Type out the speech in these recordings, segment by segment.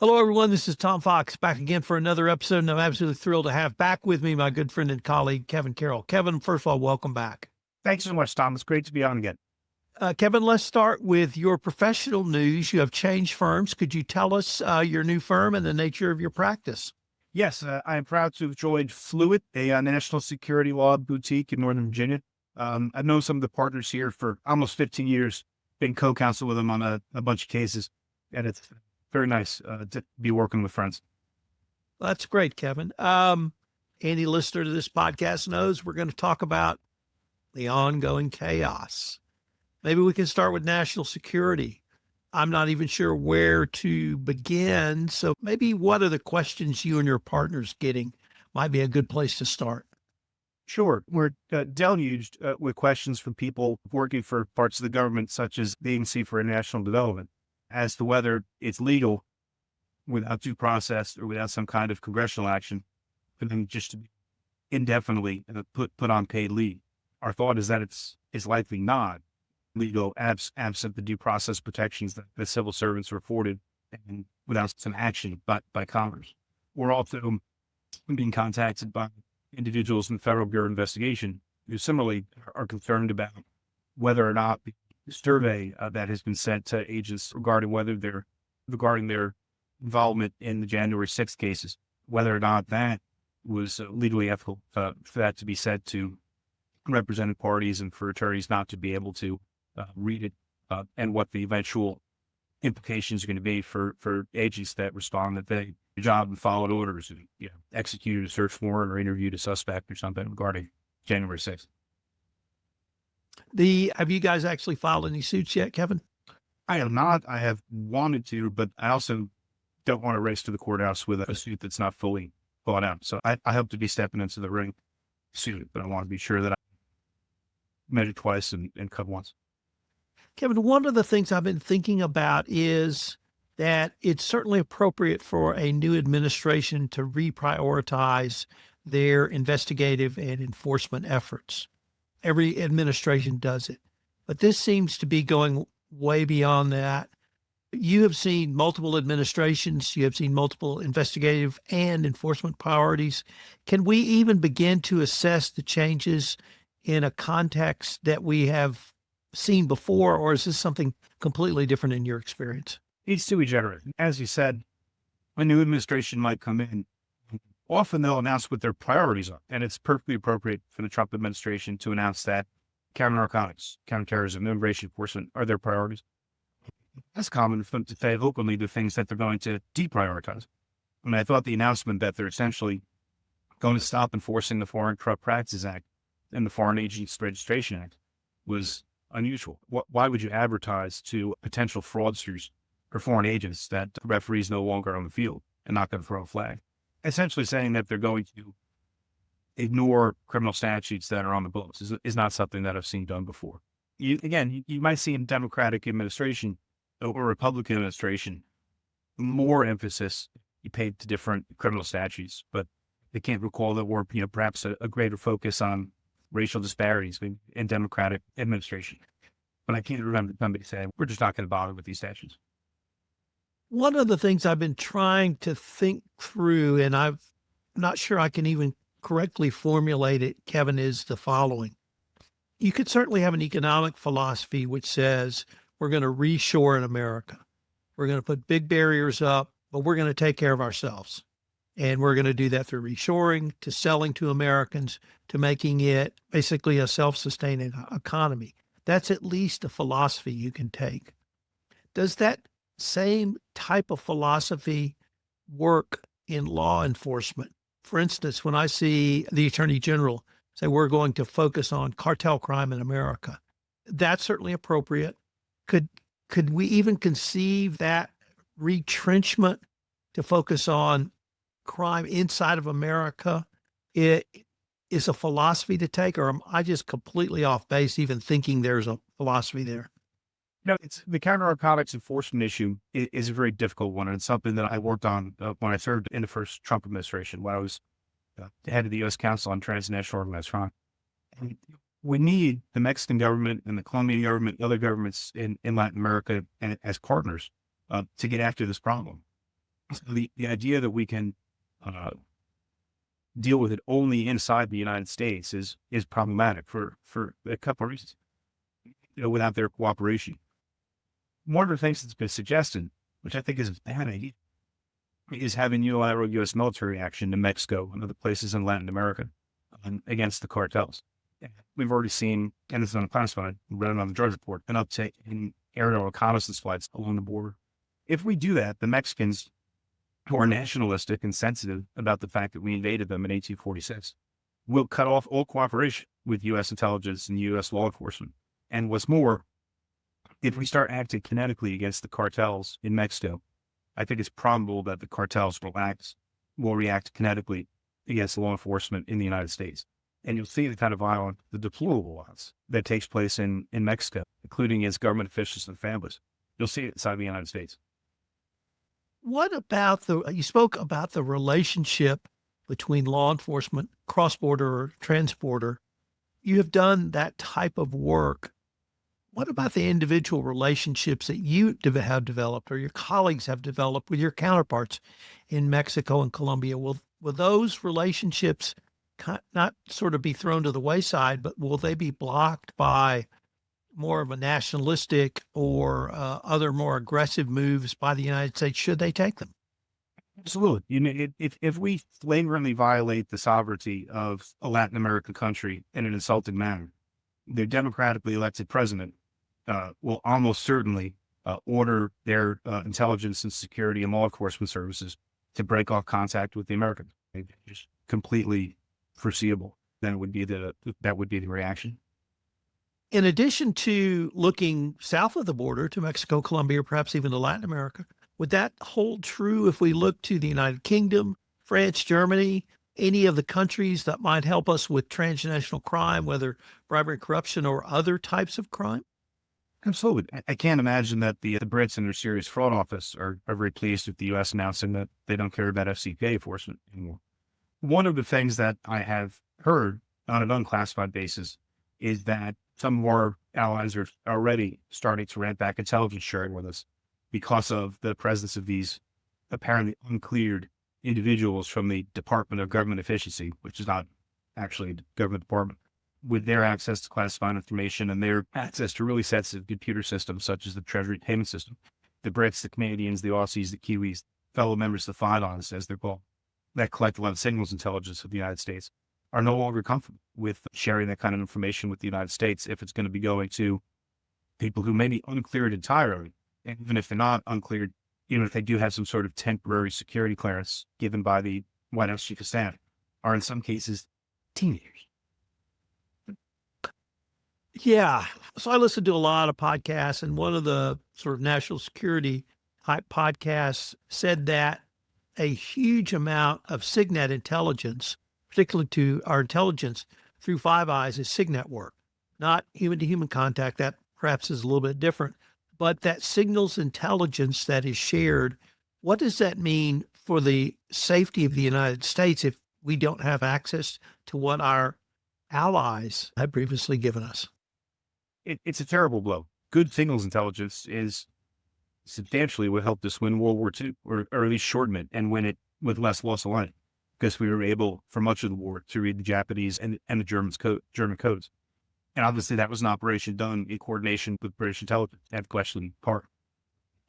Hello, everyone. This is Tom Fox back again for another episode, and I'm absolutely thrilled to have back with me my good friend and colleague, Kevin Carroll. Kevin, first of all, welcome back. Thanks so much, Tom. It's great to be on again. Kevin, let's start with your professional news. You have changed firms. Could you tell us your new firm and the nature of your practice? Yes, I am proud to have joined Fluet, a national security law boutique in Northern Virginia. I've known some of the partners here for almost 15 years, been co-counsel with them on a bunch of cases, and it's very nice to be working with friends. That's great, Kevin. Any listener to this podcast knows we're going to talk about the ongoing chaos. Maybe we can start with national security. I'm not even sure where to begin. So maybe what are the questions you and your partners getting might be a good place to start. Sure, we're deluged with questions from people working for parts of the government, such as the Agency for International Development, as to whether it's legal without due process or without some kind of congressional action for them just to be indefinitely put on paid leave. Our thought is that it's likely not legal absent the due process protections that the civil servants are afforded and without some action by Congress. We're also being contacted by individuals in the Federal Bureau of Investigation who similarly are concerned about whether or not the survey that has been sent to agents regarding their involvement in the January 6th cases, whether or not that was legally ethical for that to be said to represented parties and for attorneys not to be able to read it, and what the eventual implications are going to be for agents that respond that they job and followed orders and executed a search warrant or interviewed a suspect or something regarding January 6th. Have you guys actually filed any suits yet, Kevin? I have not. I have wanted to, but I also don't want to race to the courthouse with a suit that's not fully thought out. So I hope to be stepping into the ring soon, but I want to be sure that I measure twice and cut once. Kevin, one of the things I've been thinking about is that it's certainly appropriate for a new administration to reprioritize their investigative and enforcement efforts. Every administration does it, but this seems to be going way beyond that. You have seen multiple administrations, you have seen multiple investigative and enforcement priorities. Can we even begin to assess the changes in a context that we have seen before, or is this something completely different in your experience? It's to be generous. As you said, a new administration might come in. Often they'll announce what their priorities are, and it's perfectly appropriate for the Trump administration to announce that counter-narcotics, counterterrorism, immigration enforcement are their priorities. That's common for them to say openly the things that they're going to deprioritize. And I thought the announcement that they're essentially going to stop enforcing the Foreign Corrupt Practices Act and the Foreign Agents Registration Act was unusual. Why would you advertise to potential fraudsters or foreign agents that the referee is no longer on the field and not going to throw a flag? Essentially saying that they're going to ignore criminal statutes that are on the books is not something that I've seen done before. You might see in Democratic administration or Republican administration more emphasis paid to different criminal statutes, but they can't recall that were perhaps a greater focus on racial disparities in Democratic administration. But I can't remember somebody saying, we're just not going to bother with these statutes. One of the things I've been trying to think through, and I'm not sure I can even correctly formulate it, Kevin, is the following. You could certainly have an economic philosophy which says we're going to reshore in America. We're going to put big barriers up, but we're going to take care of ourselves. And we're going to do that through reshoring, to selling to Americans, to making it basically a self-sustaining economy. That's at least a philosophy you can take. Does that same type of philosophy work in law enforcement? For instance, when I see the Attorney General say we're going to focus on cartel crime in America, that's certainly appropriate. Could we even conceive that retrenchment to focus on crime inside of America it is a philosophy to take, or am I just completely off base even thinking there's a philosophy there? It's the counter-narcotics enforcement issue is a very difficult one, and it's something that I worked on when I served in the first Trump administration, when I was head of the U.S. Council on Transnational Organized Crime. And we need the Mexican government and the Colombian government, and other governments in Latin America, and as partners to get after this problem. So the idea that we can uh, deal with it only inside the United States is problematic for a couple of reasons. Without their cooperation, one of the things that's been suggested, which I think is a bad idea, is having unilateral U.S. military action in Mexico and other places in Latin America against the cartels. We've already seen, and it's unclassified, read it on the Drudge Report, an uptick in aerial reconnaissance flights along the border. If we do that, the Mexicans, who are nationalistic and sensitive about the fact that we invaded them in 1846, will cut off all cooperation with U.S. intelligence and U.S. law enforcement. And what's more, if we start acting kinetically against the cartels in Mexico, I think it's probable that the cartels will react kinetically against law enforcement in the United States. And you'll see the kind of violence, the deplorable violence that takes place in Mexico, including against government officials and families. You'll see it inside the United States. What about you spoke about the relationship between law enforcement, cross-border or transporter. You have done that type of work. What about the individual relationships that you have developed or your colleagues have developed with your counterparts in Mexico and Colombia? Will those relationships not sort of be thrown to the wayside, but will they be blocked by more of a nationalistic or other more aggressive moves by the United States should they take them? Absolutely. If we flagrantly violate the sovereignty of a Latin American country in an insulting manner, their democratically elected president will almost certainly order their intelligence and security and law enforcement services to break off contact with the Americans. It's just completely foreseeable. Then that would be the reaction. In addition to looking south of the border to Mexico, Colombia, or perhaps even to Latin America, would that hold true if we look to the United Kingdom, France, Germany, any of the countries that might help us with transnational crime, whether bribery, corruption, or other types of crime? Absolutely. I can't imagine that the Brits and their serious fraud office are very pleased with the U.S. announcing that they don't care about FCPA enforcement anymore. One of the things that I have heard on an unclassified basis is that some of our allies are already starting to ramp back intelligence sharing with us because of the presence of these apparently uncleared individuals from the Department of Government Efficiency, which is not actually a government department, with their access to classified information and their access to really sensitive computer systems such as the Treasury Payment System. The Brits, the Canadians, the Aussies, the Kiwis, fellow members of the Five Eyes, as they're called, that collect a lot of signals intelligence of the United States, are no longer comfortable with sharing that kind of information with the United States if it's going to be going to people who may be uncleared entirely. And even if they're not uncleared, even if they do have some sort of temporary security clearance given by the White House Chief of Staff, are in some cases teenagers. Yeah. So I listen to a lot of podcasts, and one of the sort of national security type podcasts said that a huge amount of SIGNET intelligence, particularly to our intelligence through Five Eyes, is SIGNET work, not human to human contact. That perhaps is a little bit different, but that signals intelligence that is shared. What does that mean for the safety of the United States if we don't have access to what our allies had previously given us? It's a terrible blow. Good signals intelligence is substantially what helped us win World War II, or at least shorten it and win it with less loss of life, because we were able, for much of the war, to read the Japanese and the German codes. And obviously that was an operation done in coordination with British intelligence at Bletchley Park.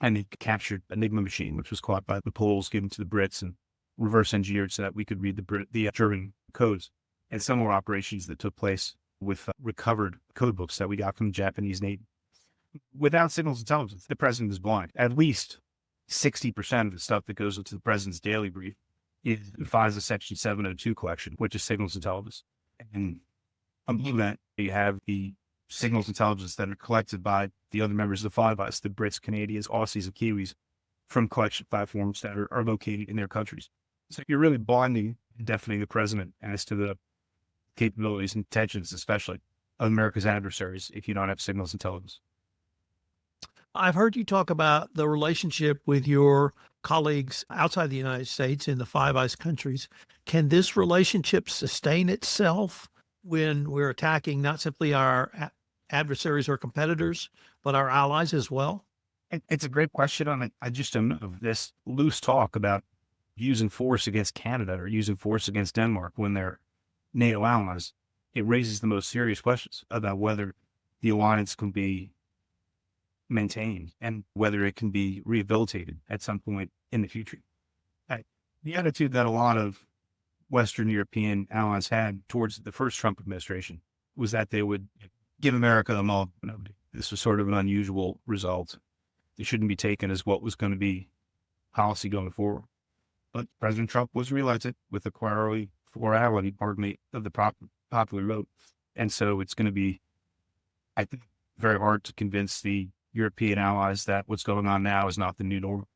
And it captured Enigma machine, which was caught by the Poles, given to the Brits, and reverse engineered so that we could read the German codes. And similar operations that took place with recovered code books that we got from the Japanese Navy. Without signals intelligence, the president is blind. At least 60% of the stuff that goes into the president's daily brief is FISA Section 702 collection, which is signals intelligence. And above that, you have the signals intelligence that are collected by the other members of the Five Eyes, the Brits, Canadians, Aussies, and Kiwis, from collection platforms that are located in their countries. So you're really blinding and deafening the president as to the capabilities and intentions, especially of America's adversaries, if you don't have signals intelligence. I've heard you talk about the relationship with your colleagues outside the United States in the Five Eyes countries. Can this relationship sustain itself when we're attacking not simply our adversaries or competitors, but our allies as well? It's a great question on it. I just don't know. This loose talk about using force against Canada or using force against Denmark when they're NATO allies, it raises the most serious questions about whether the alliance can be maintained and whether it can be rehabilitated at some point in the future. The attitude that a lot of Western European allies had towards the first Trump administration was that they would give America the mob. This was sort of an unusual result. It shouldn't be taken as what was going to be policy going forward. But President Trump was reelected with the plurality, of the popular vote. And so it's going to be, I think, very hard to convince the European allies that what's going on now is not the new normal.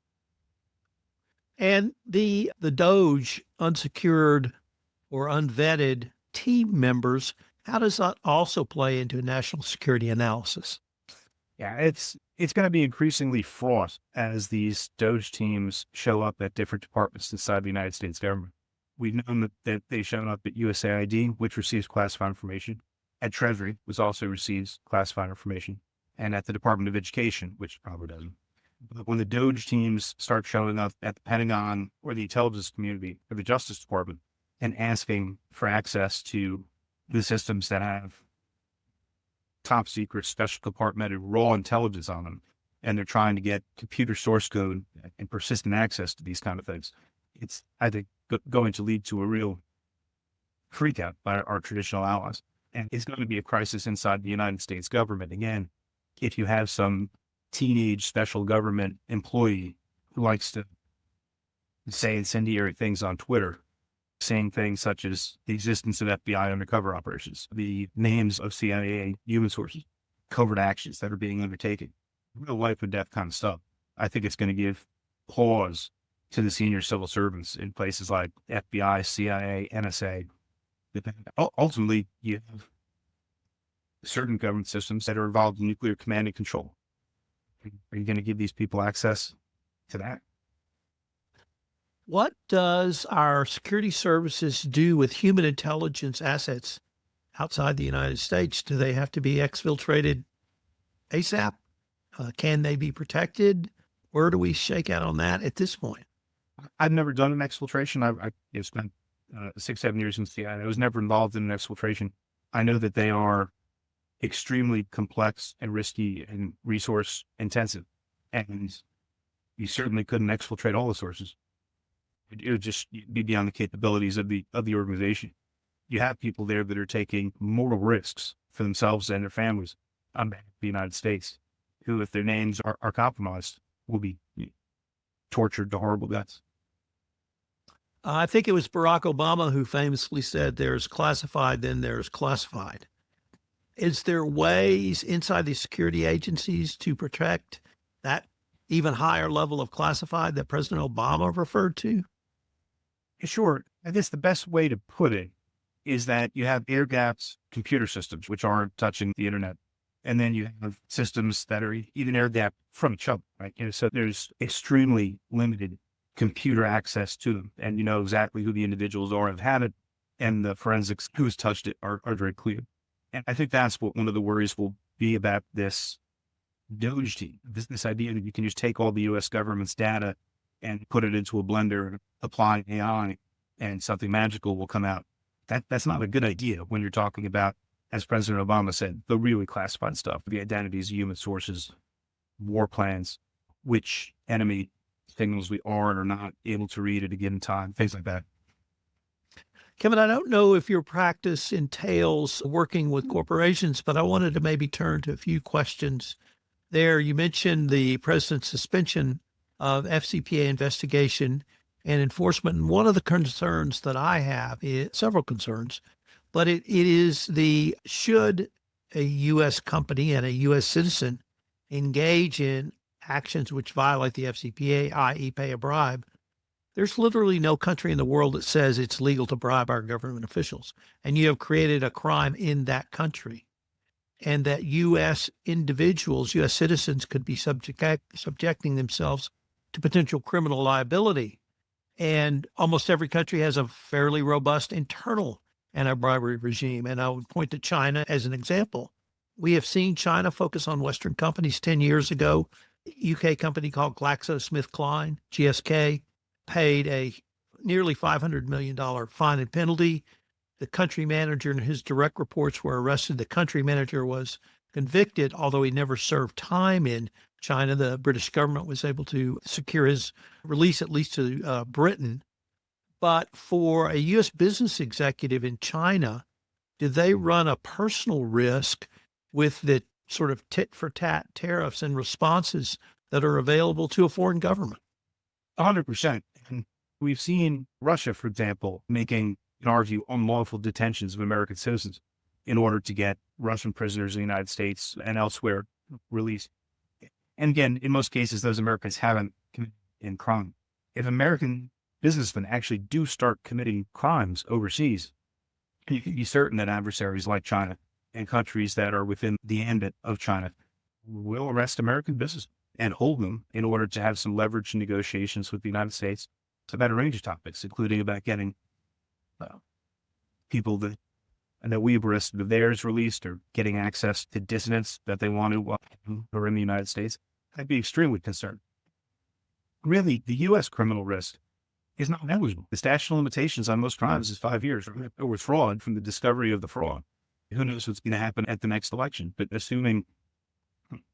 And the DOGE unsecured or unvetted team members, how does that also play into a national security analysis? Yeah, it's going to be increasingly fraught as these DOGE teams show up at different departments inside the United States government. We've known that they've shown up at USAID, which receives classified information, at Treasury, which also receives classified information, and at the Department of Education, which probably doesn't. But when the DOGE teams start showing up at the Pentagon or the intelligence community or the Justice Department and asking for access to the systems that have top secret, special compartmented raw intelligence on them, and they're trying to get computer source code and persistent access to these kind of things, it's, I think, going to lead to a real freakout by our traditional allies. And it's going to be a crisis inside the United States government. Again, if you have some teenage special government employee who likes to say incendiary things on Twitter, saying things such as the existence of FBI undercover operations, the names of CIA human sources, covert actions that are being undertaken, real life and death kind of stuff, I think it's going to give pause to the senior civil servants in places like FBI, CIA, NSA. Ultimately, you have certain government systems that are involved in nuclear command and control. Are you going to give these people access to that? What does our security services do with human intelligence assets outside the United States? Do they have to be exfiltrated ASAP? Can they be protected? Where do we shake out on that at this point? I've never done an exfiltration. I spent 6-7 years in CIA. I was never involved in an exfiltration. I know that they are extremely complex and risky and resource intensive. And you certainly couldn't exfiltrate all the sources. It would just be beyond the capabilities of the organization. You have people there that are taking mortal risks for themselves and their families on behalf of the United States, who, if their names are compromised, will be tortured to horrible deaths. I think it was Barack Obama who famously said, there's classified, then there's classified. Is there ways inside the security agencies to protect that even higher level of classified that President Obama referred to? Sure. I guess the best way to put it is that you have air-gapped computer systems, which aren't touching the internet. And then you have systems that are even air-gapped from each other, right? So there's extremely limited computer access to them. And you know exactly who the individuals are have had it. And the forensics who's touched it are very clear. And I think that's what one of the worries will be about this DOGE team. This idea that you can just take all the U.S. government's data and put it into a blender and apply AI and something magical will come out. That's not a good idea when you're talking about, as President Obama said, the really classified stuff, the identities, human sources, war plans, which enemy signals we are and are not able to read at a given time, things like that. Kevin, I don't know if your practice entails working with corporations, but I wanted to maybe turn to a few questions there. You mentioned the president's suspension of FCPA investigation and enforcement. And one of the concerns that I have is several concerns, but it is should a U.S. company and a U.S. citizen engage in actions which violate the FCPA, i.e. pay a bribe, there's literally no country in the world that says it's legal to bribe our government officials. And you have created a crime in that country. And that U.S. individuals, U.S. citizens could be subjecting themselves to potential criminal liability. And almost every country has a fairly robust internal anti-bribery regime. And I would point to China as an example. We have seen China focus on Western companies 10 years ago. UK company called GlaxoSmithKline, GSK, paid a nearly $500 million fine and penalty. The country manager and his direct reports were arrested. The country manager was convicted, although he never served time in China. The British government was able to secure his release, at least to Britain. But for a U.S. business executive in China, do they run a personal risk with the sort of tit for tat tariffs and responses that are available to a foreign government? 100%. And we've seen Russia, for example, making, in our view, unlawful detentions of American citizens in order to get Russian prisoners in the United States and elsewhere released. And again, in most cases, those Americans haven't committed any crime. If American businessmen actually do start committing crimes overseas, you can be certain that adversaries like China and countries that are within the ambit of China will arrest American business and hold them in order to have some leverage in negotiations with the United States about a range of topics, including about getting people that we've arrested of theirs released, or getting access to dissidents that they want to who are in the United States. I'd be extremely concerned. Really, the U.S. criminal risk is not negligible. The statute of limitations on most crimes is 5 years, right? With fraud from the discovery of the fraud. Who knows what's going to happen at the next election? But assuming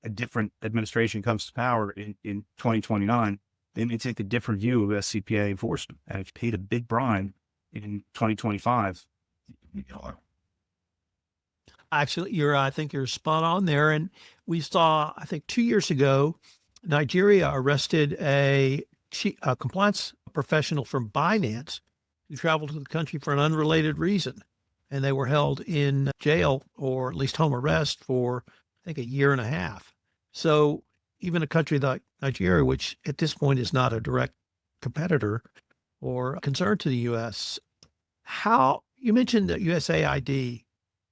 a different administration comes to power in 2029, they may take a different view of FCPA enforcement. And if you paid a big bribe in 2025, Actually, I think you're spot on there. And we saw, I think 2 years ago, Nigeria arrested a compliance professional from Binance who traveled to the country for an unrelated reason. And they were held in jail, or at least home arrest, for, I think, a year and a half. So even a country like Nigeria, which at this point is not a direct competitor or concern to the U.S., how you mentioned the USAID,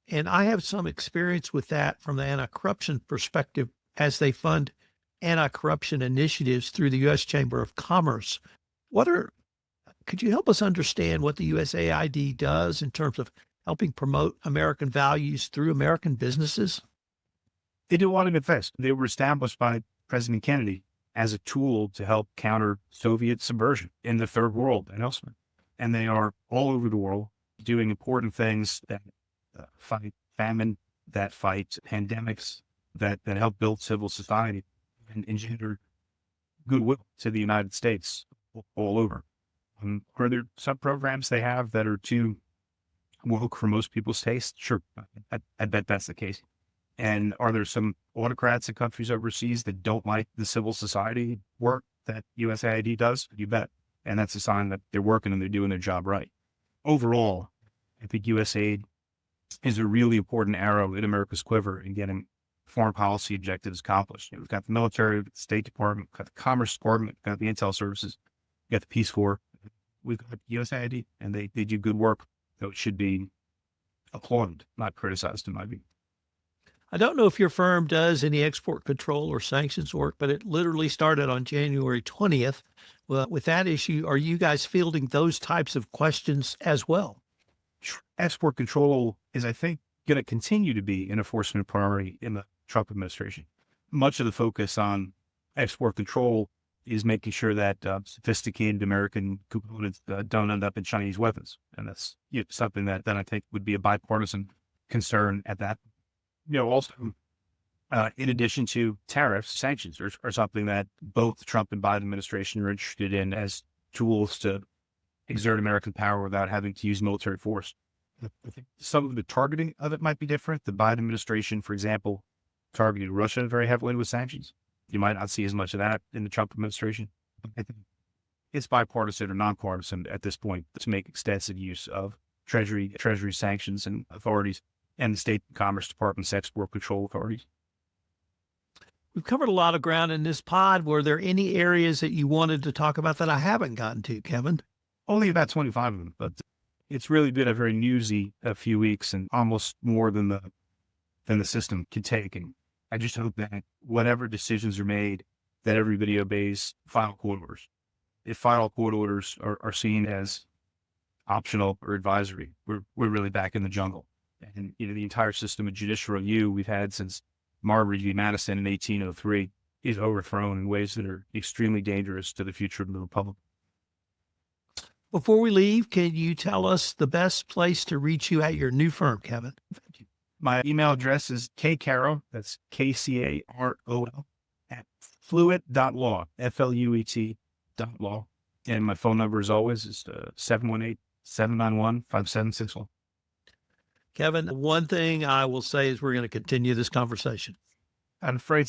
and I have some experience with that from the anti-corruption perspective as they fund anti-corruption initiatives through the U.S. Chamber of Commerce. Could you help us understand what the USAID does in terms of helping promote American values through American businesses? They do a lot of good things. They were established by President Kennedy as a tool to help counter Soviet subversion in the third world and elsewhere. And they are all over the world doing important things that fight famine, that fight pandemics, that help build civil society and engender goodwill to the United States all over. Are there some programs they have that are too woke for most people's taste? Sure, I bet that's the case. And are there some autocrats in countries overseas that don't like the civil society work that USAID does? You bet. And that's a sign that they're working and they're doing their job right. Overall, I think USAID is a really important arrow in America's quiver in getting foreign policy objectives accomplished. We've got the military, we've got the State Department, we've got the Commerce Department, we've got the Intel Services, we've got the Peace Corps, we've got USAID, and they do good work, though it should be applauded, not criticized in my view. I don't know if your firm does any export control or sanctions work, but it literally started on January 20th. Well, with that issue, are you guys fielding those types of questions as well? Export control is, I think, going to continue to be an enforcement priority in the Trump administration. Much of the focus on export control is making sure that sophisticated American components don't end up in Chinese weapons. And that's something that I think would be a bipartisan concern at that. Also, in addition to tariffs, sanctions are something that both the Trump and Biden administration are interested in as tools to exert American power without having to use military force. I think some of the targeting of it might be different. The Biden administration, for example, targeted Russia very heavily with sanctions. You might not see as much of that in the Trump administration. I think it's bipartisan or nonpartisan at this point to make extensive use of Treasury sanctions and authorities and the State Commerce Department's export control authorities. We've covered a lot of ground in this pod. Were there any areas that you wanted to talk about that I haven't gotten to, Kevin? Only about 25 of them, but it's really been a very newsy few weeks, and almost more than the system can take. And I just hope that whatever decisions are made, that everybody obeys final court orders. If final court orders are seen as optional or advisory, we're really back in the jungle. And the entire system of judicial review we've had since Marbury v. Madison in 1803 is overthrown in ways that are extremely dangerous to the future of the Republic. Before we leave, can you tell us the best place to reach you at your new firm, Kevin? My email address is kcarroll, that's KCAROL, at fluet.law, FLUET.law. And my phone number, as always, is 718-791-5761. Kevin, one thing I will say is we're going to continue this conversation. I'm afraid